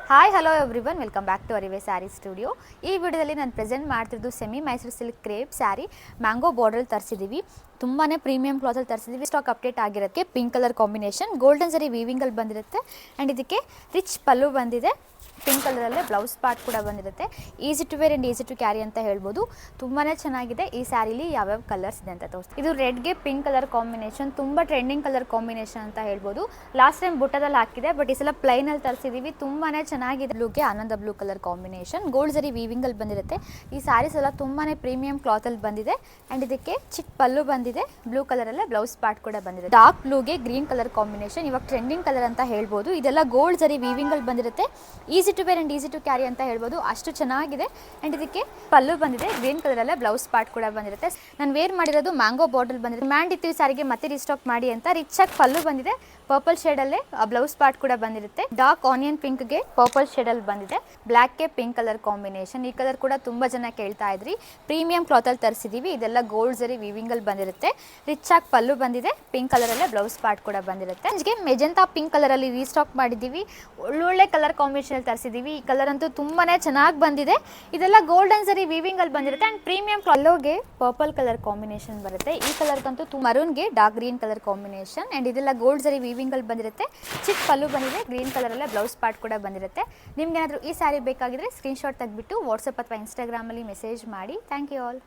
Hi hello everyone, welcome back to Arive saree studio. ಈ ವಿಡಿಯೋದಲ್ಲಿ ನಾನು ಪ್ರೆಸೆಂಟ್ ಮಾಡ್ತಿರೋದು semi Mysore silk crepe saree mango border ತರಿಸಿದ್ದೀವಿ. ತುಂಬಾ ಪ್ರೀಮಿಯಂ ಕ್ಲಾತಲ್ಲಿ ತರಿಸಿದ್ದೀವಿ. ಸ್ಟಾಕ್ ಅಪ್ಡೇಟ್ ಆಗಿರೋಕ್ಕೆ pink colour combination golden zari ವೀವಿಂಗಲ್ಲಿ ಬಂದಿರುತ್ತೆ. ಆ್ಯಂಡ್ ಇದಕ್ಕೆ ರಿಚ್ ಪಲ್ಲು ಬಂದಿದೆ. ಪಿಂಕ್ ಕಲರಲ್ಲೇ ಬ್ಲೌಸ್ ಪಾರ್ಟ್ ಕೂಡ ಬಂದಿರುತ್ತೆ. Easy to wear and easy to carry ಅಂತ ಹೇಳ್ಬೋದು. ತುಂಬಾ ಚೆನ್ನಾಗಿದೆ. ಈ ಸ್ಯಾರಿಲಿ ಯಾವ್ಯಾವ ಕಲರ್ಸ್ ಇದೆ ಅಂತ ತೋರಿಸ್ತೀವಿ. ಇದು ರೆಡ್ಗೆ ಪಿಂಕ್ ಕಲರ್ ಕಾಂಬಿನೇಷನ್, ತುಂಬ ಟ್ರೆಂಡಿಂಗ್ ಕಲರ್ ಕಾಂಬಿನೇಷನ್ ಅಂತ ಹೇಳ್ಬೋದು. ಲಾಸ್ಟ್ ಟೈಮ್ ಬುಟ್ಟದಲ್ಲಿ ಹಾಕಿದೆ, ಬಟ್ ಈ ಸಲ ಪ್ಲೈನಲ್ಲಿ ತರಿಸಿದ್ದೀವಿ. ತುಂಬಾ ಚೆನ್ನಾಗಿದೆ. ಬ್ಲೂಗೆ ಆನಂದ ಬ್ಲೂ ಕಲರ್ ಕಾಂಬಿನೇಷನ್, ಗೋಲ್ಡ್ ಸರಿ ವೀವಿಂಗಲ್ಲಿ ಬಂದಿರುತ್ತೆ. ಈ ಸ್ಯಾರೀಸ್ ಎಲ್ಲ ತುಂಬಾ ಪ್ರೀಮಿಯಂ ಕ್ಲಾತಲ್ಲಿ ಬಂದಿದೆ. ಆ್ಯಂಡ್ ಇದಕ್ಕೆ ಚಿಕ್ಕ ಪಲ್ಲು ಬಂದಿದೆ. ಬ್ಲೂ ಕಲರಲ್ಲೇ ಬ್ಲೌಸ್ ಪಾರ್ಟ್ ಕೂಡ ಬಂದಿದೆ. ಡಾರ್ಕ್ ಬ್ಲೂಗೆ ಗ್ರೀನ್ ಕಲರ್ ಕಾಂಬಿನೇಷನ್, ಇವಾಗ ಟ್ರೆಂಡಿಂಗ್ ಕಲರ್ ಅಂತ ಹೇಳ್ಬೋದು. ಇದೆಲ್ಲ ಗೋಲ್ಡ್ ಸರಿ ವೀವಿಂಗಲ್ಲಿ ಬಂದಿರುತ್ತೆ. Easy to wear and easy to carry ಅಂತ ಹೇಳ್ಬೋದು. ಅಷ್ಟು ಚೆನ್ನಾಗಿದೆ. ಆ್ಯಂಡ್ ಇದಕ್ಕೆ ಪಲ್ಲು ಬಂದಿದೆ. ಗ್ರೀನ್ ಕಲರಲ್ಲೇ ಬ್ಲೌಸ್ ಪಾರ್ಟ್ ಕೂಡ ಬಂದಿರುತ್ತೆ. ನಾನು ವೇರ್ ಮಾಡಿರೋದು ಮ್ಯಾಂಗೋ ಬಾಟಲ್ ಬಂದಿದೆ. ಮ್ಯಾಂಡ್ ಇತ್ತು ಈ ಸಾರಿಗೆ ಮತ್ತೆ ರೀಸ್ಟಾಕ್ ಮಾಡಿ ಅಂತ. ರಿಚ್ ಆಗಿ ಪಲ್ಲು ಬಂದಿದೆ. ಪರ್ಪಲ್ ಶೇಡಲ್ಲೇ ಬ್ಲೌಸ್ ಪಾರ್ಟ್ ಕೂಡ ಬಂದಿರುತ್ತೆ. ಡಾರ್ಕ್ ಆನಿಯನ್ ಪಿಂಕ್ಗೆ ಪರ್ಪಲ್ ಶೇಡಲ್ಲಿ ಬಂದಿದೆ. ಬ್ಲ್ಯಾಕ್ಗೆ ಪಿಂಕ್ ಕಲರ್ ಕಾಂಬಿನೇಷನ್. ಈ ಕಲರ್ ಕೂಡ ತುಂಬ ಜನ ಕೇಳ್ತಾ ಇದ್ರಿ. ಪ್ರೀಮಿಯಂ ಕ್ಲಾತಲ್ಲಿ ತರಿಸಿದ್ದೀವಿ. ಇದೆಲ್ಲ ಗೋಲ್ಡ್ ಸರಿ ವೀವಿಂಗಲ್ಲಿ ಬಂದಿರುತ್ತೆ. ರಿಚ್ ಆಗಿ ಪಲ್ಲು ಬಂದಿದೆ. ಪಿಂಕ್ ಕಲರಲ್ಲೇ ಬ್ಲೌಸ್ ಪಾರ್ಟ್ ಕೂಡ ಬಂದಿರುತ್ತೆ. ಹೀಗೆ ಮೆಜೆಂಟಾ ಪಿಂಕ್ ಕಲರಲ್ಲಿ ರೀಸ್ಟಾಕ್ ಮಾಡಿದ್ದೀವಿ. ಒಳ್ಳೊಳ್ಳೆ ಕಲರ್ ಕಾಂಬಿನೇಷನ್ ತರಿಸಿದ್ದೀವಿ. ಈ ಕಲರ್ ಅಂತೂ ತುಂಬಾ ಚೆನ್ನಾಗಿ ಬಂದಿದೆ. ಇದೆಲ್ಲ ಗೋಲ್ಡನ್ ಸರಿ ವೀವಿಂಗಲ್ಲಿ ಬಂದಿರುತ್ತೆ. ಆ್ಯಂಡ್ ಪ್ರೀಮಿಯಂ ಕಲರ್ಗೆ ಪರ್ಪಲ್ ಕಲರ್ ಕಾಂಬಿನೇಷನ್ ಬರುತ್ತೆ. ಈ ಕಲರ್ಗಂತೂ ಮರೂನ್ಗೆ dark green colour combination. And ಇದೆಲ್ಲ ಗೋಲ್ಡ್ ಸರಿ ವೀವಿಂಗಲ್ಲಿ ಬಂದಿರುತ್ತೆ. ಚಿಕ್ಕ ಪಲ್ಲು ಬಂದಿದೆ. ಗ್ರೀನ್ ಕಲರಲ್ಲೇ ಬ್ಲೌಸ್ ಪಾರ್ಟ್ ಕೂಡ ಬಂದಿರುತ್ತೆ. ನಿಮ್ಗೆ ಏನಾದರೂ ಈ ಸ್ಯಾರಿ ಬೇಕಾಗಿದ್ರೆ ಸ್ಕ್ರೀನ್ಶಾಟ್ ತೆಗೆದುಬಿಟ್ಟು ವಾಟ್ಸಪ್ ಅಥವಾ ಇನ್ಸ್ಟಾಗ್ರಾಮಲ್ಲಿ ಮೆಸೇಜ್ ಮಾಡಿ. Thank you all.